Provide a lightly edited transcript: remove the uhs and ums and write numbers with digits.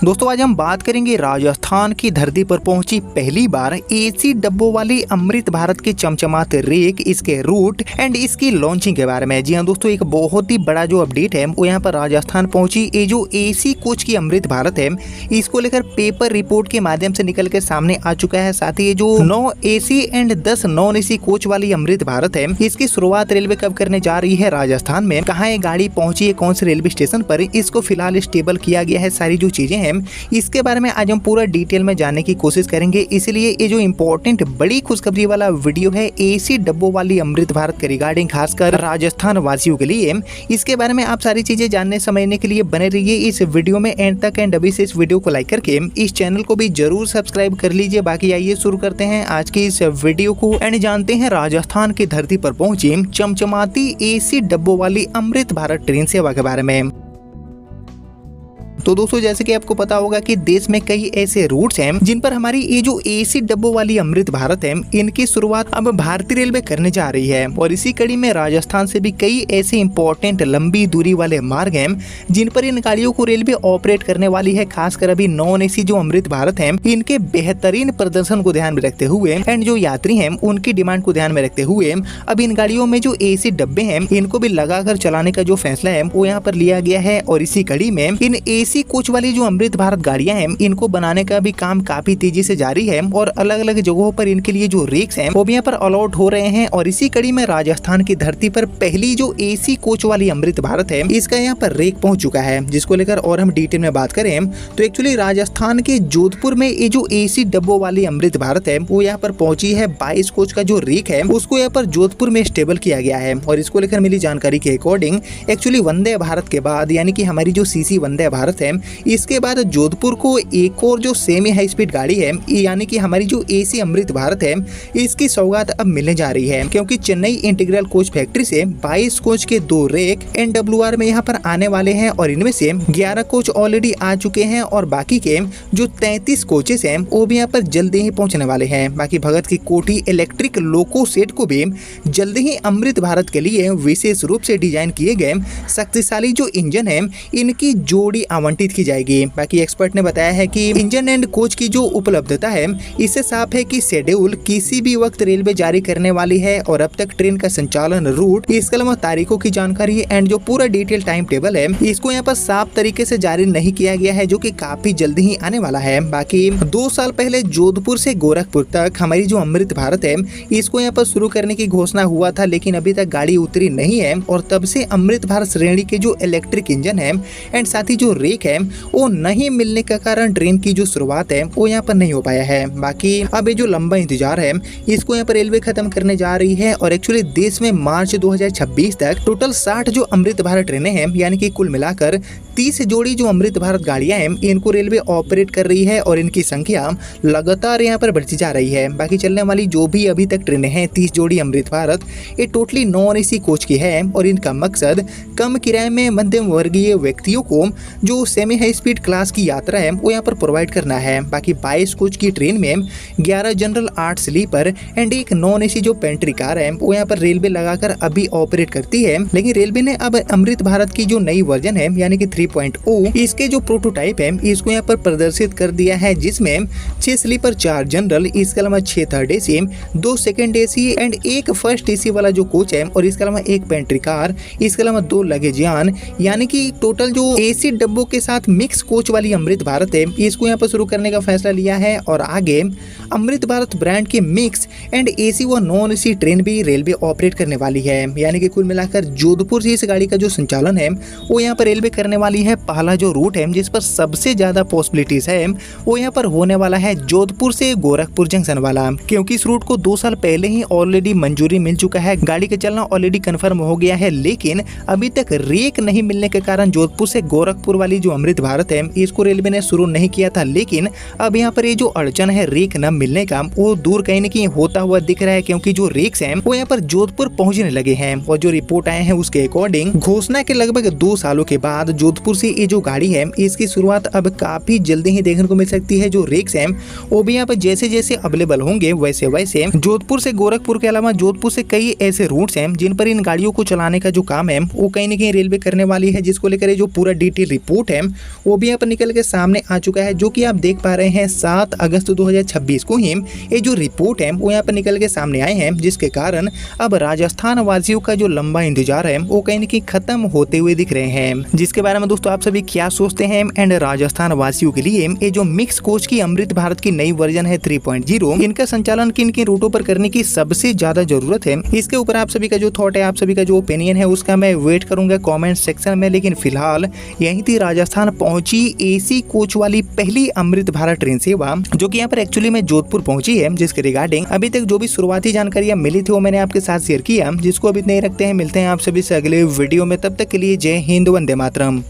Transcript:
दोस्तों आज हम बात करेंगे राजस्थान की धरती पर पहुंची पहली बार एसी डब्बों वाली अमृत भारत के चमचमाते रेक, इसके रूट एंड इसकी लॉन्चिंग के बारे में। जी हाँ दोस्तों, एक बहुत ही बड़ा जो अपडेट है वो यहाँ पर राजस्थान पहुंची। ये जो एसी कोच की अमृत भारत है इसको लेकर पेपर रिपोर्ट के माध्यम से निकल के सामने आ चुका है। साथ ही ये जो 9 AC and 10 non AC coach वाली अमृत भारत है इसकी शुरुआत रेलवे कब करने जा रही है राजस्थान में, कहाँ ये गाड़ी पहुंची है, कौन से रेलवे स्टेशन पर, इसको फिलहाल स्टेबल किया गया है। सारी जो चीजें हैं इसके बारे में आज हम पूरा डिटेल में जानने की कोशिश करेंगे। इसलिए ये जो इम्पोर्टेंट बड़ी खुशखबरी वाला वीडियो है एसी डब्बों वाली अमृत भारत के रिगार्डिंग खासकर राजस्थान वासियों के लिए, इसके बारे में आप सारी चीजें जानने समझने के लिए बने रहिए इस वीडियो में एंड तक। एंड अभी से इस वीडियो को लाइक करके इस चैनल को भी जरूर सब्सक्राइब कर लीजिए। बाकी आइए शुरू करते हैं आज की इस वीडियो को एंड जानते हैं राजस्थान की धरती पर पहुंची चमचमाती एसी डब्बों वाली अमृत भारत ट्रेन सेवा के बारे में। तो दोस्तों जैसे कि आपको पता होगा कि देश में कई ऐसे रूट्स हैं जिन पर हमारी ये जो एसी डब्बों वाली अमृत भारत है इनकी शुरुआत अब भारतीय रेलवे करने जा रही है। और इसी कड़ी में राजस्थान से भी कई ऐसे इंपॉर्टेंट लंबी दूरी वाले मार्ग हैं जिन पर इन गाड़ियों को रेलवे ऑपरेट करने वाली है। खासकर अभी नॉन एसी जो अमृत भारत है इनके बेहतरीन प्रदर्शन को ध्यान में रखते हुए एंड जो यात्री हैं उनकी डिमांड को ध्यान में रखते हुए अब इन गाड़ियों में जो एसी डब्बे हैं इनको भी लगाकर चलाने का जो फैसला है वो यहाँ पर लिया गया है। और इसी कड़ी में इन एसी कोच वाली जो अमृत भारत गाड़ियां हैं इनको बनाने का भी काम काफी तेजी से जारी है और अलग अलग जगहों पर इनके लिए जो रेक्स हैं वो भी यहाँ पर अलॉट हो रहे हैं। और इसी कड़ी में राजस्थान की धरती पर पहली जो एसी कोच वाली अमृत भारत है इसका यहाँ पर रेक पहुंच चुका है, जिसको लेकर और हम डिटेल में बात करें तो एक्चुअली राजस्थान के जोधपुर में ये जो एसी डब्बों वाली अमृत भारत है वो यहाँ पर पहुंची है। 22 कोच का जो रेक है उसको यहाँ पर जोधपुर में स्टेबल किया गया है। और इसको लेकर मिली जानकारी के अकॉर्डिंग एक्चुअली वंदे भारत के बाद यानी कि हमारी जो सीसी वंदे भारत है इसके बाद जोधपुर को एक और जो सेमी हाई स्पीड गाड़ी है यानी कि हमारी जो एसी अमृत भारत है इसकी सौगात अब मिलने जा रही है, क्योंकि चेन्नई इंटीग्रल कोच फैक्ट्री से 22 कोच के 2 रेक NWR में यहाँ पर आने वाले हैं। और इनमें से 11 कोच ऑलरेडी आ चुके हैं और बाकी के जो 33 कोचेस हैं वो भी यहाँ पर जल्दी ही पहुंचने वाले हैं। बाकी भगत की कोठी इलेक्ट्रिक लोको सेट को भी जल्दी ही अमृत भारत के लिए विशेष रूप से डिजाइन किए गए शक्तिशाली जो इंजन है इनकी जोड़ी आवंटित की जाएगी। बाकी एक्सपर्ट ने बताया है कि इंजन एंड कोच की जो उपलब्धता है इससे साफ है कि शेड्यूल किसी भी वक्त रेलवे जारी करने वाली है। और अब तक ट्रेन का संचालन रूट, इसके अलावा तारीखों की जानकारी एंड जो पूरा डिटेल टाइम टेबल है इसको यहाँ पर साफ तरीके से जारी नहीं किया गया है, जो कि काफी जल्दी ही आने वाला है। बाकी 2 साल पहले जोधपुर से गोरखपुर तक हमारी जो अमृत भारत है इसको यहाँ पर शुरू करने की घोषणा हुआ था, लेकिन अभी तक गाड़ी उतरी नहीं है। और तब से अमृत भारत श्रेणी के जो इलेक्ट्रिक इंजन है एंड साथ ही जो रेक है वो नहीं मिलने का कारण ट्रेन की जो शुरुआत है वो यहाँ पर नहीं हो पाया है। बाकी अब ये जो लंबा इंतजार है इसको यहाँ पर रेलवे खत्म करने जा रही है। और एक्चुअली देश में मार्च 2026 तक टोटल 60 जो अमृत भारत ट्रेनें हैं यानी कि कुल मिलाकर 30 जोड़ी जो अमृत भारत गाड़ियां हैं इनको रेलवे ऑपरेट कर रही है और इनकी संख्या लगातार यहाँ पर बढ़ती जा रही है। बाकी चलने वाली जो भी अभी तक ट्रेनें हैं 30 जोड़ी अमृत भारत ये टोटली नॉन एसी कोच की है और इनका मकसद कम किराए में मध्यम वर्गीय व्यक्तियों को जो सेमी हाई स्पीड क्लास की यात्रा है वो यहाँ पर प्रोवाइड करना है। बाकी 22 कोच की ट्रेन में 11 जनरल 8 स्लीपर एंड एक नॉन एसी जो पेंट्री कार है वो यहाँ पर रेलवे लगाकर अभी ऑपरेट करती है। लेकिन रेलवे ने अब अमृत भारत की जो नई वर्जन है यानी कि 3.0 इसके जो प्रोटोटाइप है इसको यहाँ पर प्रदर्शित कर दिया है, जिसमें 6 स्लीपर 4 जनरल, इसके अलावा 6 third AC, 2 second AC and 1 first AC वाला जो कोच है और इसके अलावा 1 पेंट्री कार, इसके अलावा 2 लगेजियान, यानी कि टोटल जो एसी डब्बों के साथ मिक्स कोच वाली अमृत भारत है इसको यहाँ पर शुरू करने का फैसला लिया है। और आगे अमृत भारत ब्रांड के मिक्स एंड एसी व नॉन एसी ट्रेन भी रेलवे ऑपरेट करने वाली है। यानी कि कुल मिलाकर जोधपुर से इस गाड़ी का जो संचालन है वो यहाँ पर रेलवे करने वाली है। पहला जो रूट है जिस पर सबसे ज्यादा पॉसिबिलिटीज है वो यहाँ पर होने वाला है जोधपुर से गोरखपुर जंक्शन वाला, क्योंकि इस रूट को 2 साल पहले ही ऑलरेडी मंजूरी मिल चुका है, गाड़ी का चलना ऑलरेडी कंफर्म हो गया है। लेकिन अभी तक रेक नहीं मिलने के कारण जोधपुर से गोरखपुर वाली जो अमृत भारत है इसको रेलवे ने शुरू नहीं किया था। लेकिन अब यहाँ पर ये जो अड़चन है रेक न मिलने का वो दूर कहीं न कहीं होता हुआ दिख रहा है, क्योंकि जो रेक्स हैं वो यहाँ पर जोधपुर पहुंचने लगे हैं। और जो रिपोर्ट आए हैं उसके अकॉर्डिंग घोषणा के लगभग 2 सालों के बाद जोधपुर से ये जो गाड़ी है इसकी शुरुआत अब काफी जल्दी ही देखने को मिल सकती है। जो रेक्स हैं वो भी यहाँ पर जैसे जैसे अवेलेबल होंगे वैसे वैसे जोधपुर से गोरखपुर के अलावा जोधपुर से कई ऐसे रूट्स हैं जिन पर इन गाड़ियों को चलाने का जो काम है वो कहीं न कहीं रेलवे करने वाली है, जिसको लेकर जो पूरा डिटेल रिपोर्ट है वो भी यहाँ पर निकल के सामने आ चुका है, जो कि आप देख पा रहे हैं 7 अगस्त 2026 को ही ये जो रिपोर्ट है वो यहाँ पर निकल के सामने आए हैं, जिसके कारण अब राजस्थान वासियों का जो लंबा इंतजार है वो कहीं न कहीं खत्म होते हुए दिख रहे हैं। जिसके बारे में दोस्तों आप सभी क्या सोचते हैं एंड राजस्थान वासियों के लिए ये जो मिक्स कोच की अमृत भारत की नई वर्जन है 3.0 इनका संचालन किन किन रूटों पर करने की सबसे ज्यादा जरूरत है, इसके ऊपर आप सभी का जो थॉट है, आप सभी का जो ओपिनियन है उसका मैं वेट करूंगा कमेंट सेक्शन में। लेकिन फिलहाल यही थी राजस्थान पहुंची एसी कोच वाली पहली अमृत भारत ट्रेन सेवा, जो कि यहाँ पर एक्चुअली में जोधपुर पहुंची है, जिसके रिगार्डिंग अभी तक जो भी शुरुआती जानकारियां मिली थी वो मैंने आपके साथ शेयर किया, जिसको अभी नहीं रखते हैं। मिलते हैं आप सभी से अगले वीडियो में, तब तक के लिए जय हिंद, वंदे मातरम।